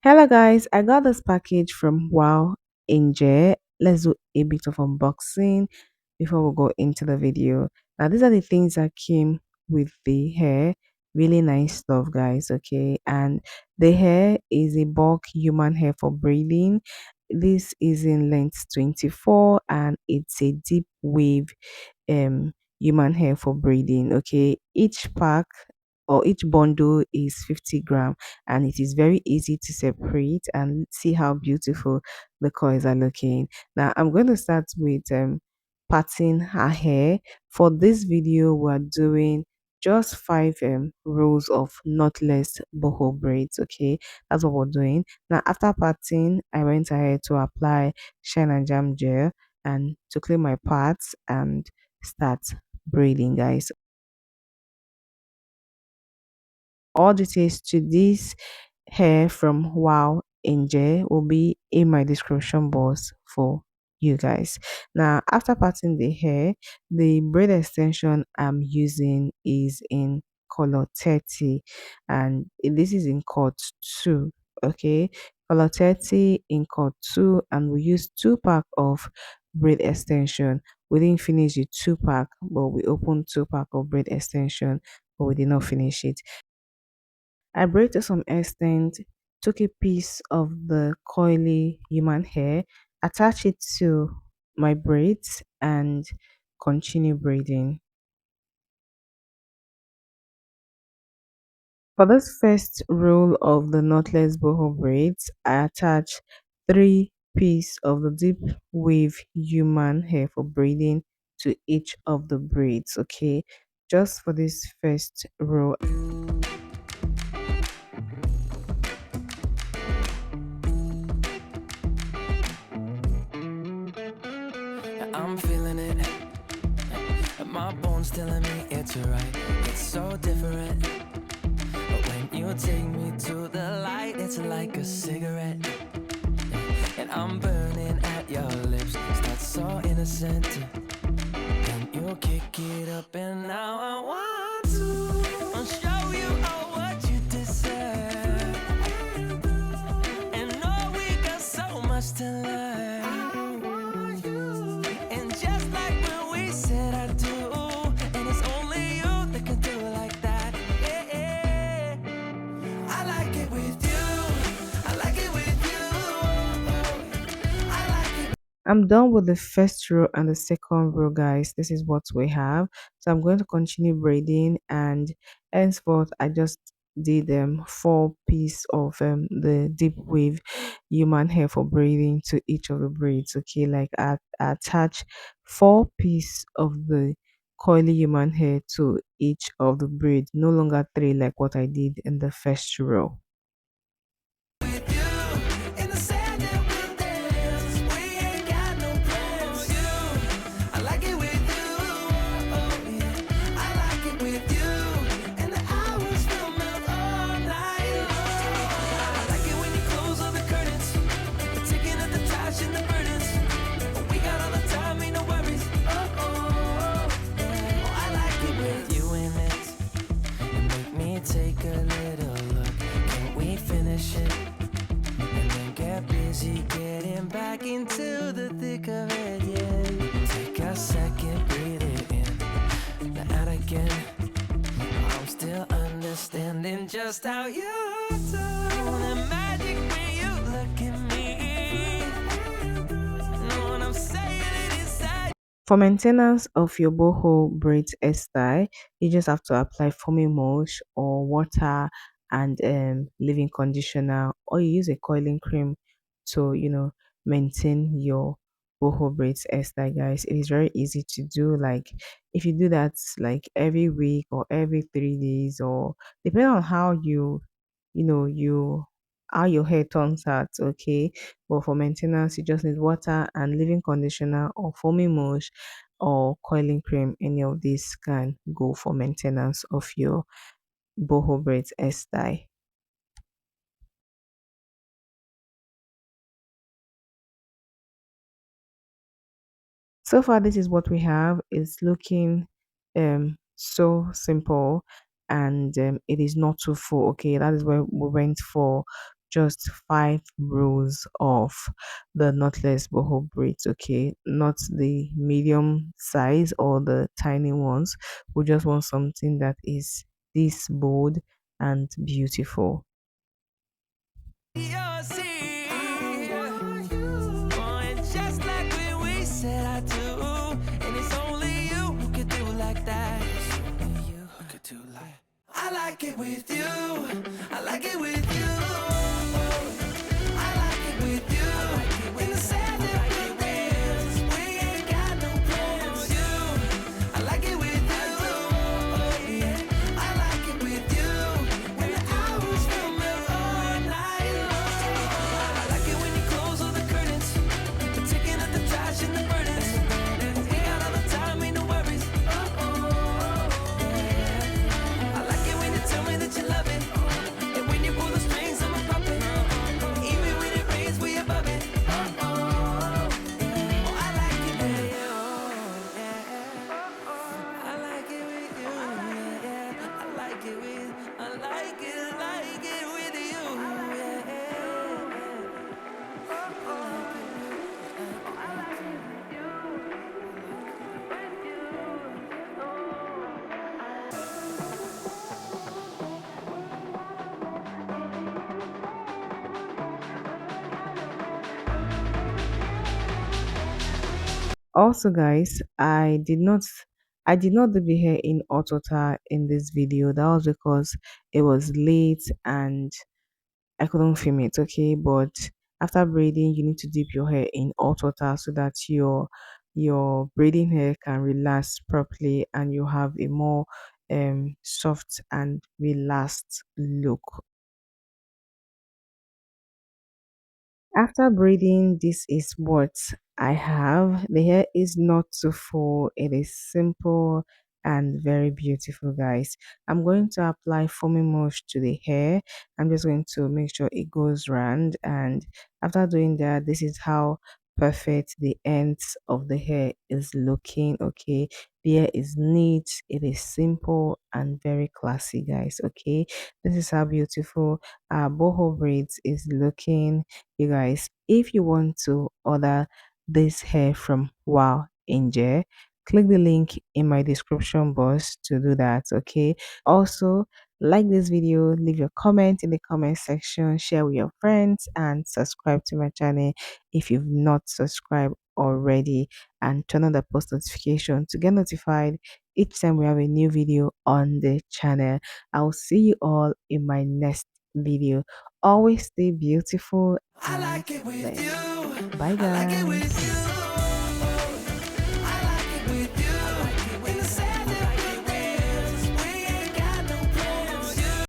Hello guys, I got this package from WOWANGEL. Let's do a bit of unboxing before we go into the video. Now these are the things that came with the hair. Really nice stuff guys, okay? And the hair is a bulk human hair for braiding. This is in length 24 and it's a deep wave human hair for braiding. Okay, each pack or each bundle is 50 gram and it is very easy to separate. And see how beautiful the coils are looking. Now I'm going to start with parting her hair. For this video we're doing just 5 rows of knotless boho braids. Okay, that's what we're doing. Now after parting, I went ahead to apply shine and jam gel and to clean my parts and start braiding guys. All details to this hair from Wow Angel will be in my description box for you guys. Now after parting the hair, the braid extension I'm using is in color 30 and this is in cut 2. Okay, color 30 in cut 2, and we use 2 pack of braid extension. We didn't finish the 2 pack, but we opened 2 pack of braid extension, but we did not finish it. I braided to some extent, took a piece of the coily human hair, attached it to my braids, and continue braiding. For this first roll of the knotless boho braids, I attach 3 pieces of the deep wave human hair for braiding to each of the braids. Okay, just for this first row. I'm feeling it. My bones telling me it's right. It's so different. But when you take me to the light, it's like a cigarette. And I'm burning at your lips. Start so innocent. Then you kick it up, and now I want to show you all what you deserve. And know we got so much to learn. And just like when we said I do, and it's only you that can do it like that. Yeah, I like it with you. I like it with you. I like it. I'm done with the first row and the second row, guys. This is what we have. So I'm going to continue braiding, and henceforth I just did 4 piece of the deep wave human hair for braiding to each of the braids. Okay, like I attach 4 piece of the coily human hair to each of the braid, no longer 3 like what I did in the first row. Take a little look, can we finish it? And then get busy getting back into the thick of it, yeah. Take a second, breathe it in, now out again. I'm still understanding just how you do the magic when you look at me. Know what I'm saying? It inside. For maintenance of your boho braids hairstyle, you just have to apply foaming wash or water and leave-in conditioner, or you use a coiling cream to maintain your boho braids hairstyle, guys. It is very easy to do. Like if you do that like every week or every 3 days, or depending on how you how your hair turns out. Okay, but for maintenance you just need water and leave-in conditioner or foaming wash or coiling cream. Any of these can go for maintenance of your boho braids hairstyle. So far this is what we have. It's looking so simple, and it is not too full. Okay, that is why we went for just 5 rows of the knotless boho braids, okay, not the medium size or the tiny ones. We just want something that is this bold and beautiful. You're see. Oh, and just like when we said I do, and it's only you who could do like that. It's only you who could do like. I like it with you. I like it with you. I like it with you. In the sand and the dance. We ain't got no plans. You. I like it with you. Oh, yeah. I like it with you. When the hours feel me all night long. I like it when you close all the curtains. We're taking out the trash and the burdens. We got all the time, ain't no worries. Yeah. I like it when you tell me that you love it. And when you pull the strings, I'm a puppet. Even when it rains, we above it. Oh, I like it with you. Yeah. I like it with you. Yeah. I like it with. I like it with you. Yeah. Also, guys, I did not do the hair in autota in this video. That was because it was late and I couldn't film it, okay? But after braiding, you need to dip your hair in hot water so that your braiding hair can relax properly and you have a more soft and relaxed look. After braiding, this is what I have. The hair is not too full. It is simple and very beautiful, guys. I'm going to apply foaming mush to the hair. I'm just going to make sure it goes round. And after doing that, this is how perfect the ends of the hair is looking. Okay, the hair is neat. It is simple and very classy, guys. Okay, this is how beautiful boho braids is looking, you guys. If you want to order this hair from Wow Angel, click the link in my description box to do that, okay? Also, like this video, leave your comment in the comment section, share with your friends, and subscribe to my channel if you've not subscribed already, and turn on the post notification to get notified each time we have a new video on the channel. I'll see you all in my next video. Always stay beautiful I and like it with blessed. you. Bye, I like it with guys. you.